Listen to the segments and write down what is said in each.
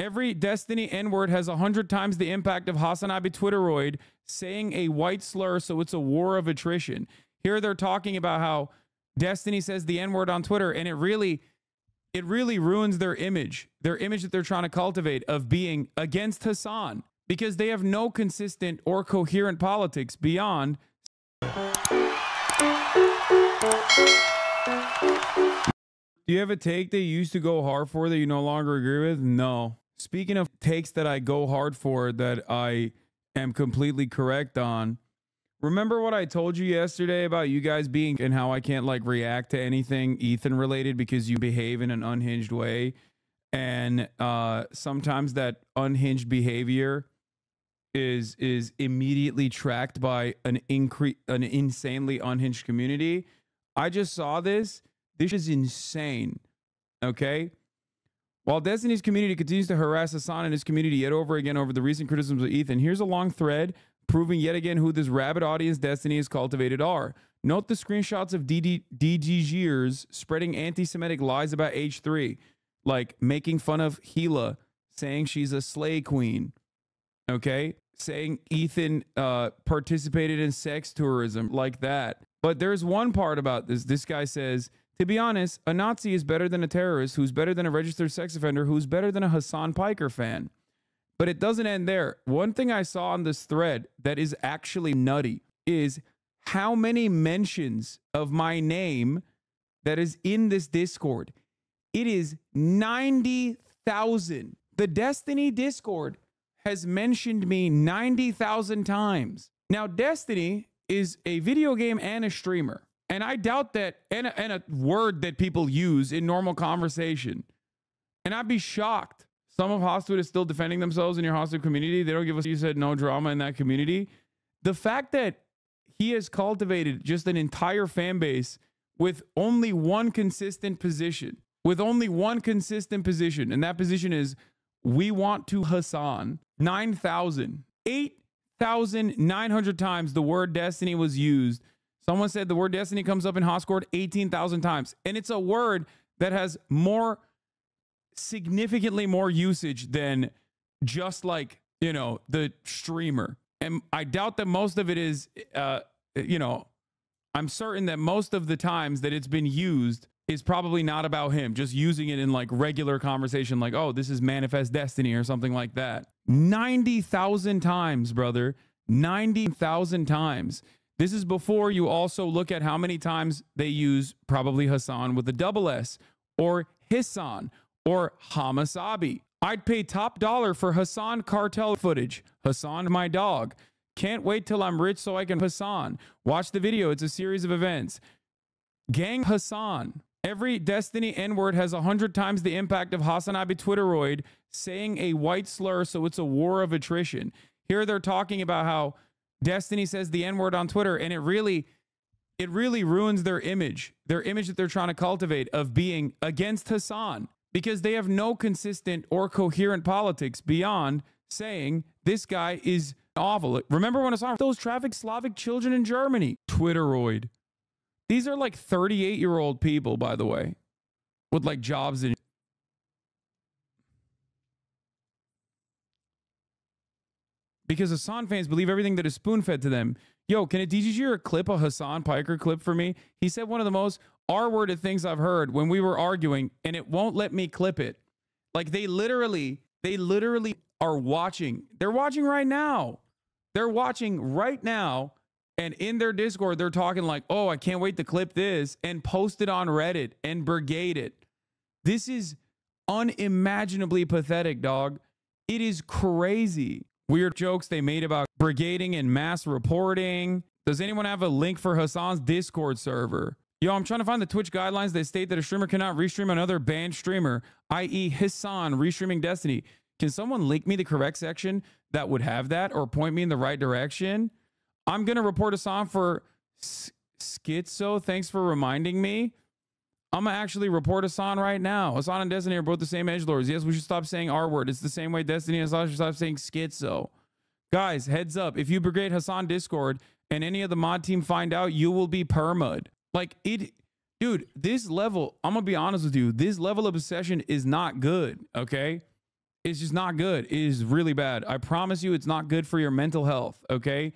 Every Destiny N-word has 100 times the impact of HasanAbi Twitteroid saying a white slur, so it's a war of attrition. Here they're talking about how Destiny says the N-word on Twitter, and it really ruins their image that they're trying to cultivate of being against Hasan, because they have no consistent or coherent politics beyond. Do you have a take that you used to go hard for that you no longer agree with? No. Speaking of takes that I go hard for that I am completely correct on, remember what I told you yesterday about you guys being and how I can't like react to anything Ethan related because you behave in an unhinged way, and sometimes that unhinged behavior is immediately tracked by an insanely unhinged community. I just saw this. This is insane. Okay. While Destiny's community continues to harass Hasan and his community yet over again over the recent criticisms of Ethan, here's a long thread proving yet again who this rabid audience Destiny has cultivated are. Note the screenshots of DGers spreading anti-Semitic lies about H3, like making fun of Gila, saying she's a slay queen, okay? Saying Ethan participated in sex tourism, like that. But there's one part about this. This guy says, to be honest, a Nazi is better than a terrorist, who's better than a registered sex offender, who's better than a Hasan Piker fan. But it doesn't end there. One thing I saw on this thread that is actually nutty is how many mentions of my name that is in this Discord. It is 90,000. The Destiny Discord has mentioned me 90,000 times. Now, Destiny is a video game and a streamer. And I doubt that, and a word that people use in normal conversation. And I'd be shocked. Some of Hostwood is still defending themselves in your Hostwood community. They don't give us, you said, no drama in that community. The fact that he has cultivated just an entire fan base with only one consistent position, and that position is, we want to Hasan. 8,900 times the word Destiny was used. Someone said the word Destiny comes up in Hoscord 18,000 times. And it's a word that has significantly more usage than just like, you know, the streamer. And I doubt that most of it is, you know, I'm certain that most of the times that it's been used is probably not about him, just using it in like regular conversation, like, oh, this is Manifest Destiny or something like that. 90,000 times, brother. 90,000 times. This is before you also look at how many times they use probably Hasan with a double S, or Hasan, or HasanAbi. I'd pay top dollar for Hasan cartel footage. Hasan, my dog. Can't wait till I'm rich so I can Hasan. Watch the video. It's a series of events. Gang Hasan. Every Destiny N-word has 100 times the impact of HasanAbi Twitteroid saying a white slur, so it's a war of attrition. Here they're talking about how Destiny says the N-word on Twitter, and it really ruins their image that they're trying to cultivate of being against Hasan, because they have no consistent or coherent politics beyond saying this guy is awful. Remember when I saw those trafficked Slavic children in Germany? Twitteroid. These are like 38-year-old people, by the way, with like jobs in. Because Hasan fans believe everything that is spoon-fed to them. Yo, can a DGG or a clip, a Hasan Piker clip for me? He said one of the most R-worded things I've heard when we were arguing, and it won't let me clip it. Like they literally are watching. They're watching right now. They're watching right now. And in their Discord, they're talking like, oh, I can't wait to clip this and post it on Reddit and brigade it. This is unimaginably pathetic, dog. It is crazy. Weird jokes they made about brigading and mass reporting. Does anyone have a link for Hasan's Discord server? Yo, I'm trying to find the Twitch guidelines that state that a streamer cannot restream another banned streamer, i.e. Hasan restreaming Destiny. Can someone link me the correct section that would have that, or point me in the right direction? I'm going to report Hasan for schizo. Thanks for reminding me. I'm going to actually report Hasan right now. Hasan and Destiny are both the same edgelords. Yes, we should stop saying R-word. It's the same way Destiny and Hasan should stop saying schizo. Guys, heads up. If you brigade Hasan Discord and any of the mod team find out, you will be perma'd. Like, dude, this level, I'm going to be honest with you. This level of obsession is not good, okay? It's just not good. It is really bad. I promise you, it's not good for your mental health. Okay.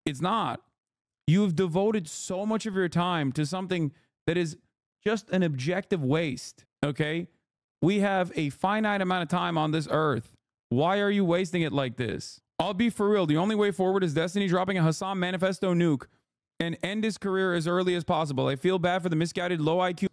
It's not. You have devoted so much of your time to something that is just an objective waste. Okay. We have a finite amount of time on this earth. Why are you wasting it like this? I'll be for real. The only way forward is Destiny dropping a Hasan manifesto nuke and end his career as early as possible. I feel bad for the misguided low IQ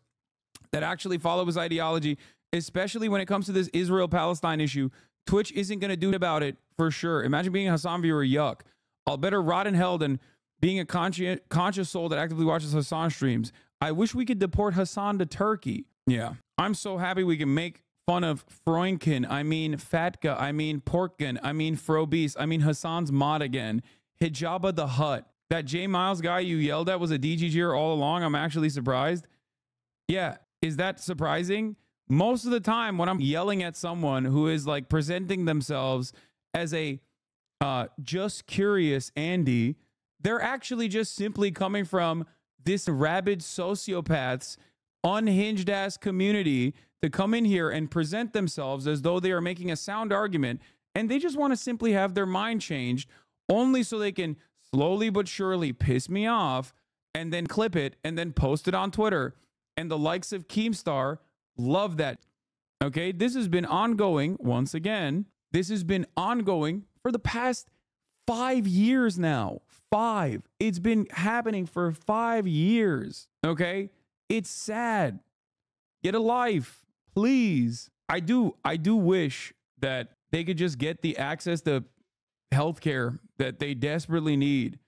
that actually follow his ideology, especially when it comes to this Israel-Palestine issue. Twitch isn't going to do about it for sure. Imagine being a Hasan viewer. Yuck. I'll better rot in hell than being a conscious soul that actively watches Hasan streams. I wish we could deport Hasan to Turkey. Yeah. I'm so happy we can make fun of Freunken, I mean Fatka, I mean Portkin, I mean Frobeast, I mean Hasan's mod again. Hijaba the Hutt. That J Miles guy you yelled at was a DGGer all along. I'm actually surprised. Yeah. Is that surprising? Most of the time when I'm yelling at someone who is like presenting themselves as a just curious Andy, they're actually just simply coming from this rabid sociopath's unhinged ass community to come in here and present themselves as though they are making a sound argument, and they just want to simply have their mind changed only so they can slowly but surely piss me off and then clip it and then post it on Twitter. And the likes of Keemstar love that. Okay, this has been ongoing. Once again, this has been ongoing for the past 5 years now. 5. It's been happening for 5 years. Okay, it's sad. Get a life, please. I do wish that they could just get the access to healthcare that they desperately need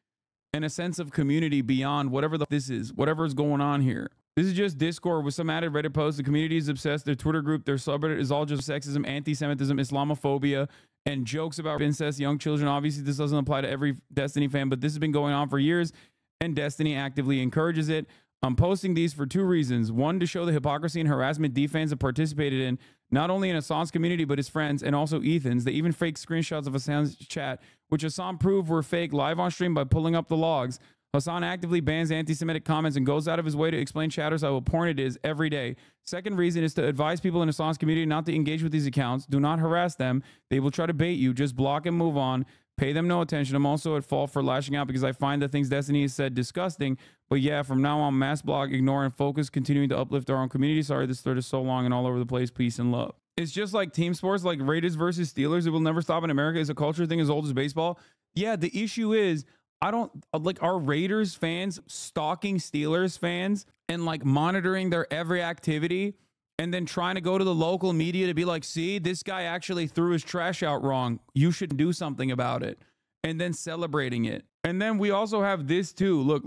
and a sense of community beyond whatever this is, whatever's going on here. This is just Discord with some added Reddit posts. The community is obsessed. Their Twitter group, their subreddit is all just sexism, anti-Semitism, Islamophobia, and jokes about incest, young children. Obviously, this doesn't apply to every Destiny fan, but this has been going on for years, and Destiny actively encourages it. I'm posting these for 2 reasons. 1, to show the hypocrisy and harassment D fans have participated in, not only in Hasan's community, but his friends and also Ethan's. They even faked screenshots of Hasan's chat, which Hasan proved were fake live on stream by pulling up the logs. Hasan actively bans anti-Semitic comments and goes out of his way to explain chatters how abhorrent it is every day. Second reason is to advise people in Hasan's community not to engage with these accounts. Do not harass them. They will try to bait you. Just block and move on. Pay them no attention. I'm also at fault for lashing out because I find the things Destiny has said disgusting. But yeah, from now on, mass block, ignore, and focus, continuing to uplift our own community. Sorry this thread is so long and all over the place. Peace and love. It's just like team sports, like Raiders versus Steelers. It will never stop in America. It's a culture thing as old as baseball. Yeah, the issue is, I don't like, our Raiders fans stalking Steelers fans and like monitoring their every activity and then trying to go to the local media to be like, see, this guy actually threw his trash out wrong. You should do something about it. And then celebrating it. And then we also have this too. Look.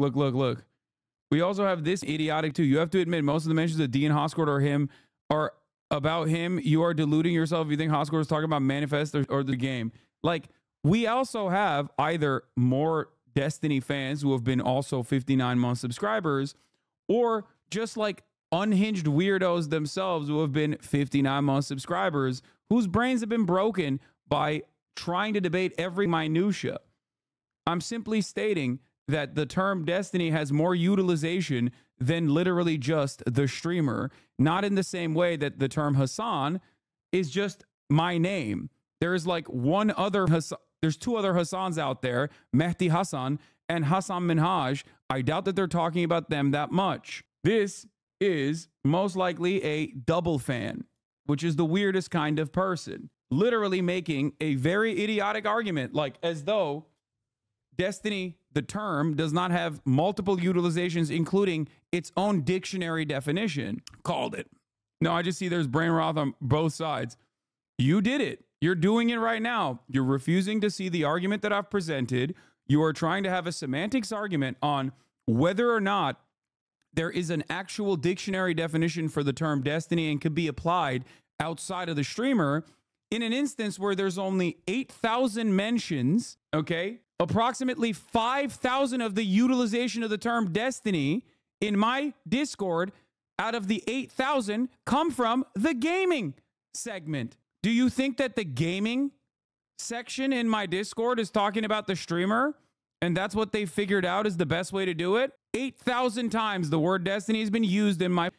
We also have this idiotic too. You have to admit, most of the mentions of Dean Hoscourt are about him. You are deluding yourself if you think Hoscourt is talking about Manifest or the game. Like, we also have either more Destiny fans who have been also 59-month subscribers, or just like unhinged weirdos themselves who have been 59-month subscribers whose brains have been broken by trying to debate every minutia. I'm simply stating that the term Destiny has more utilization than literally just the streamer, not in the same way that the term Hasan is just my name. There's like one other Hasan. There's 2 other Hasans out there, Mehdi Hasan and Hasan Minhaj. I doubt that they're talking about them that much. This is most likely a double fan, which is the weirdest kind of person, literally making a very idiotic argument, like as though Destiny, the term, does not have multiple utilizations, including its own dictionary definition. Called it. No, I just see there's brain rot on both sides. You did it. You're doing it right now. You're refusing to see the argument that I've presented. You are trying to have a semantics argument on whether or not there is an actual dictionary definition for the term Destiny and could be applied outside of the streamer in an instance where there's only 8,000 mentions, okay? Approximately 5,000 of the utilization of the term Destiny in my Discord out of the 8,000 come from the gaming segment. Do you think that the gaming section in my Discord is talking about the streamer and that's what they figured out is the best way to do it? 8,000 times the word Destiny has been used in my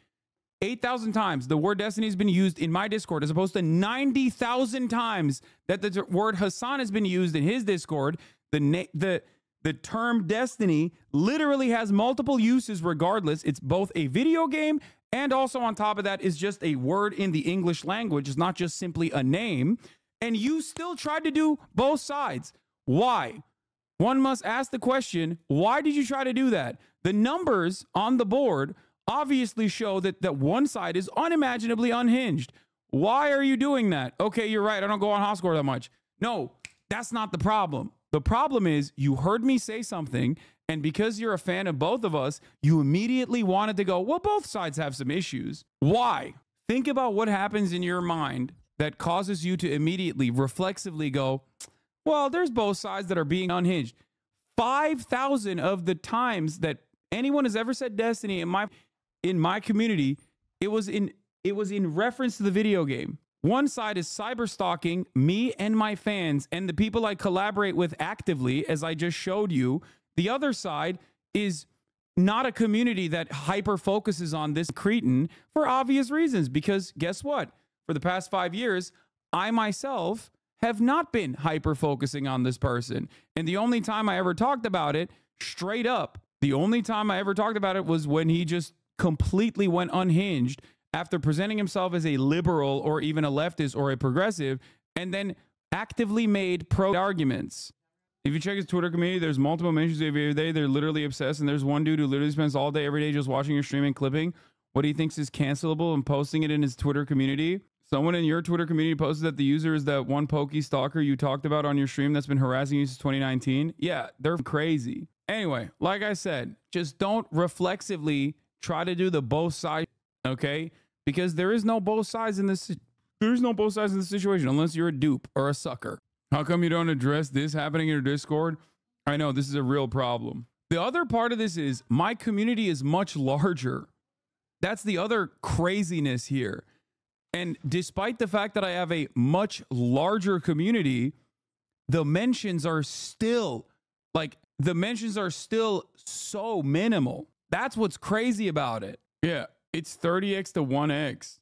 8,000 times the word destiny has been used in my Discord, as opposed to 90,000 times that the word Hasan has been used in his Discord. The term destiny literally has multiple uses regardless. It's both a video game and also on top of that is just a word in the English language. It's not just simply a name. And you still tried to do both sides. Why? One must ask the question, why did you try to do that? The numbers on the board obviously show that one side is unimaginably unhinged. Why are you doing that? Okay, you're right. I don't go on Hoscore that much. No, that's not the problem. The problem is you heard me say something, and because you're a fan of both of us, you immediately wanted to go, well, both sides have some issues. Why? Think about what happens in your mind that causes you to immediately, reflexively go, well, there's both sides that are being unhinged. 5,000 of the times that anyone has ever said destiny in my community, it was in reference to the video game. One side is cyber stalking me and my fans and the people I collaborate with actively, as I just showed you. The other side is not a community that hyper focuses on this cretin for obvious reasons, because guess what? For the past 5 years, I myself have not been hyper focusing on this person. And the only time I ever talked about it, straight up, the only time I ever talked about it was when he just completely went unhinged after presenting himself as a liberal or even a leftist or a progressive, and then actively made pro arguments. If you check his Twitter community, there's multiple mentions every day. They're literally obsessed. And there's one dude who literally spends all day, every day, just watching your stream and clipping what he thinks is cancelable and posting it in his Twitter community. Someone in your Twitter community posted that the user is that one pokey stalker you talked about on your stream that's been harassing you since 2019. Yeah, they're crazy. Anyway, like I said, just don't reflexively try to do the both sides, okay? Because there is no both sides in this. There's no both sides in this situation unless you're a dupe or a sucker. How come you don't address this happening in your Discord? I know this is a real problem. The other part of this is my community is much larger. That's the other craziness here. And despite the fact that I have a much larger community, the mentions are still so minimal. That's what's crazy about it. Yeah, it's 30x to 1x.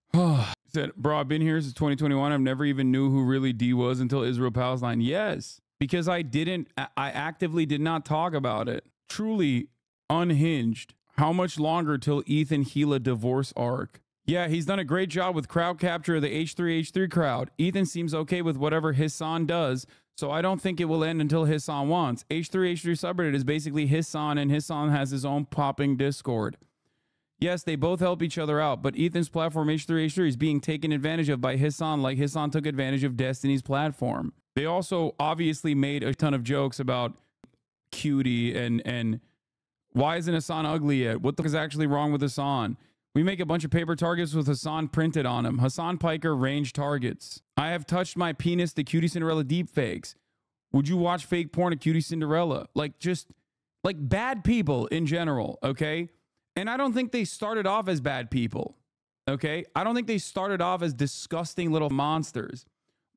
Said, bro, I've been here since 2021. I've never even knew who really D was until Israel Palestine. Yes, because I actively did not talk about it. Truly unhinged. How much longer till Ethan Gila divorce arc? Yeah, he's done a great job with crowd capture of the H3H3 crowd. Ethan seems okay with whatever Hasan does, so I don't think it will end until Hasan wants. H3H3 subreddit is basically Hasan, and Hasan has his own popping Discord. Yes, they both help each other out, but Ethan's platform H3H3 is being taken advantage of by Hasan like Hasan took advantage of Destiny's platform. They also obviously made a ton of jokes about Cutie and why isn't Hasan ugly yet? What the fuck is actually wrong with Hasan? We make a bunch of paper targets with Hasan printed on them. Hasan Piker range targets. I have touched my penis to Cutie Cinderella deepfakes. Would you watch fake porn of Cutie Cinderella? Like, just like bad people in general, okay? And I don't think they started off as bad people, okay? I don't think they started off as disgusting little monsters.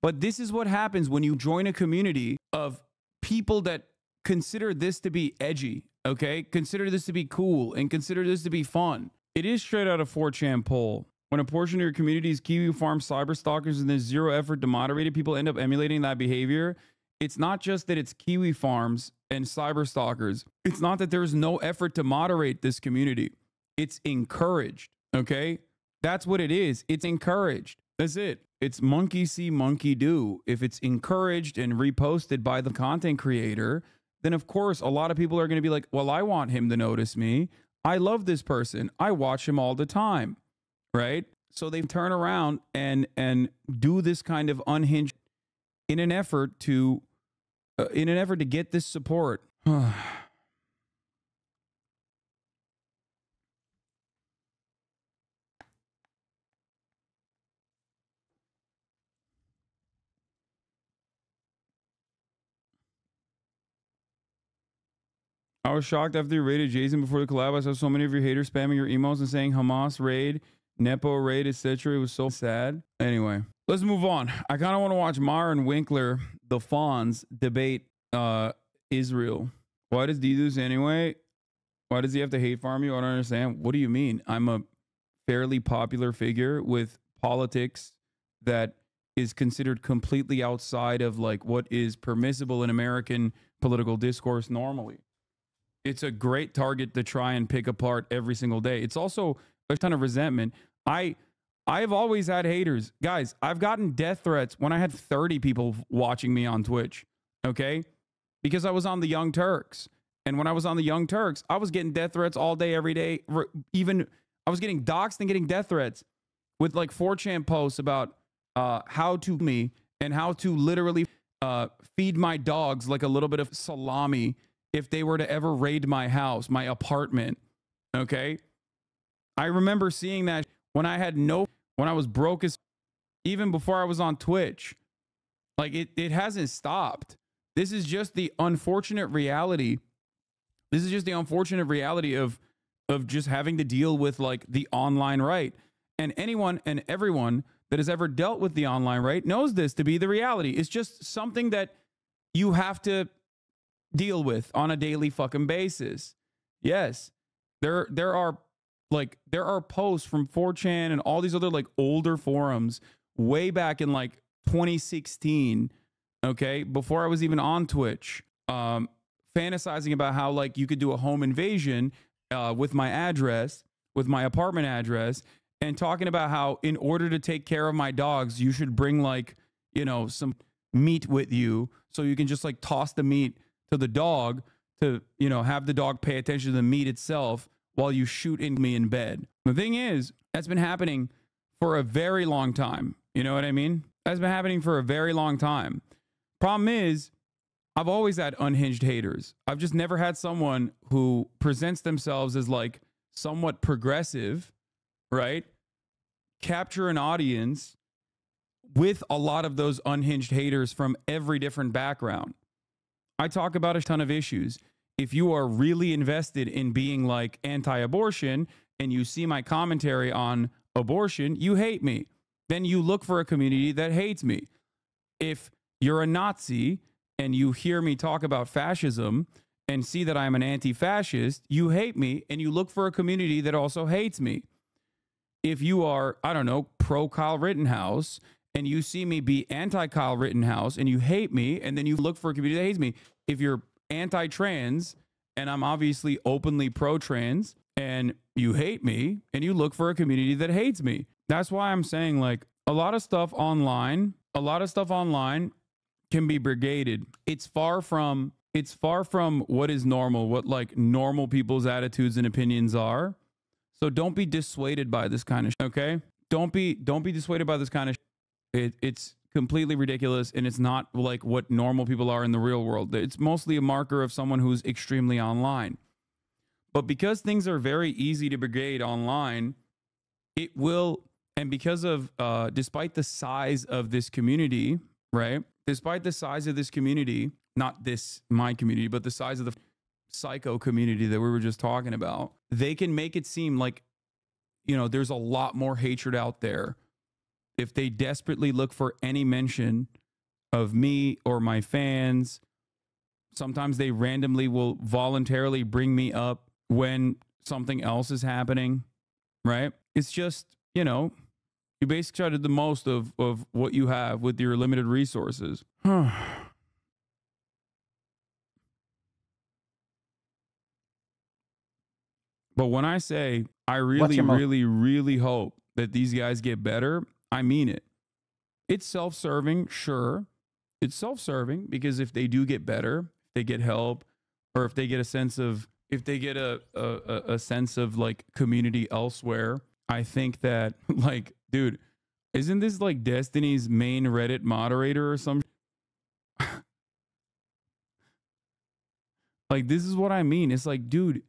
But this is what happens when you join a community of people that consider this to be edgy, okay? Consider this to be cool and consider this to be fun. It is straight out of 4chan poll. When a portion of your community is Kiwi Farm cyber stalkers and there's zero effort to moderate it, people end up emulating that behavior. It's not just that it's Kiwi Farms and cyber stalkers. It's not that there's no effort to moderate this community. It's encouraged, okay? That's what it is. It's encouraged. That's it. It's monkey see, monkey do. If it's encouraged and reposted by the content creator, then of course a lot of people are going to be like, well, I want him to notice me. I love this person. I watch him all the time, right? So they turn around and do this kind of unhinged in an effort to get this support. I was shocked after you raided Jason before the collab. I saw so many of your haters spamming your emails and saying Hamas raid, Nepo raid, etc. It was so sad. Anyway, let's move on. I kind of want to watch Mar and Winkler, the Fawns, debate Israel. Why does D this anyway? Why does he have to hate farm you? I don't understand. What do you mean? I'm a fairly popular figure with politics that is considered completely outside of like what is permissible in American political discourse normally. It's a great target to try and pick apart every single day. It's also a ton of resentment. I've always had haters. Guys, I've gotten death threats when I had 30 people watching me on Twitch, okay? Because I was on the Young Turks. And when I was on the Young Turks, I was getting death threats all day, every day. Even I was getting doxxed and getting death threats with like 4chan posts about how to me and how to literally feed my dogs like a little bit of salami if they were to ever raid my house, my apartment, okay? I remember seeing that when I had when I was broke as, even before I was on Twitch. Like it hasn't stopped. This is just the unfortunate reality. This is just the unfortunate reality of just having to deal with like the online right. And anyone and everyone that has ever dealt with the online right knows this to be the reality. It's just something that you have to deal with on a daily fucking basis. Yes, there are posts from 4chan and all these other like older forums way back in like 2016, okay, before I was even on Twitch, fantasizing about how like you could do a home invasion with my address, with my apartment address, and talking about how in order to take care of my dogs, you should bring like, you know, some meat with you so you can just like toss the meat to the dog to, you know, have the dog pay attention to the meat itself while you shoot in me in bed. The thing is, that's been happening for a very long time. You know what I mean? That's been happening for a very long time. Problem is, I've always had unhinged haters. I've just never had someone who presents themselves as like somewhat progressive, right? Capture an audience with a lot of those unhinged haters from every different background. I talk about a ton of issues. If you are really invested in being like anti-abortion and you see my commentary on abortion, you hate me. Then you look for a community that hates me. If you're a Nazi and you hear me talk about fascism and see that I'm an anti-fascist, you hate me and you look for a community that also hates me. If you are, I don't know, pro Kyle Rittenhouse and you see me be anti Kyle Rittenhouse and you hate me, and then you look for a community that hates me. If you're anti-trans and I'm obviously openly pro-trans and you hate me and you look for a community that hates me. That's why I'm saying like a lot of stuff online can be brigaded. It's far from what is normal, what like normal people's attitudes and opinions are. So don't be dissuaded by this kind of shit, okay? Don't be dissuaded by this kind of shit. It's completely ridiculous, and it's not like what normal people are in the real world. It's mostly a marker of someone who's extremely online. But because things are very easy to brigade online, it will, and because of despite the size of this community, right? Despite the size of this community, not this my community, but the size of the psycho community that we were just talking about, they can make it seem like, you know, there's a lot more hatred out there. If they desperately look for any mention of me or my fans, sometimes they randomly will voluntarily bring me up when something else is happening, right? It's just, you know, you basically try to do the most of what you have with your limited resources. But when I say I really hope that these guys get better, I mean it. It's self-serving, sure. It's self-serving because if they do get better, if they get help, or if they get a sense of, a sense of like community elsewhere, I think that like, dude, isn't this like Destiny's main Reddit moderator or something? Like, this is what I mean. It's like, dude,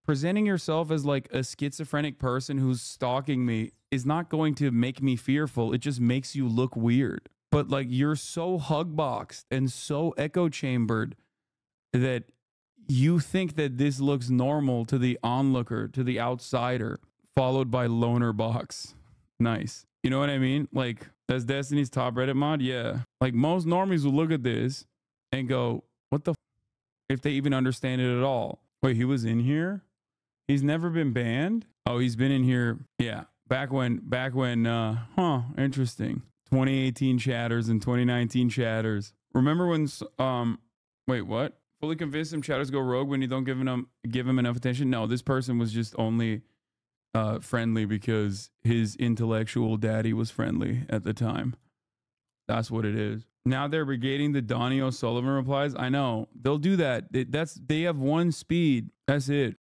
presenting yourself as like a schizophrenic person who's stalking me is not going to make me fearful. It just makes you look weird. But like, you're so hugboxed and so echo chambered that you think that this looks normal to the onlooker, to the outsider, followed by loner box. Nice. You know what I mean? Like, that's Destiny's top Reddit mod. Yeah. Like, most normies will look at this and go, what the f, if they even understand it at all. Wait, he was in here? He's never been banned? Oh, he's been in here. Yeah. Interesting. 2018 chatters and 2019 chatters. Remember when wait, what? Fully convinced him chatters go rogue when you don't give him enough attention? No, this person was just only friendly because his intellectual daddy was friendly at the time. That's what it is. Now they're brigading the Donnie O'Sullivan replies. I know. They'll do that. They have one speed. That's it.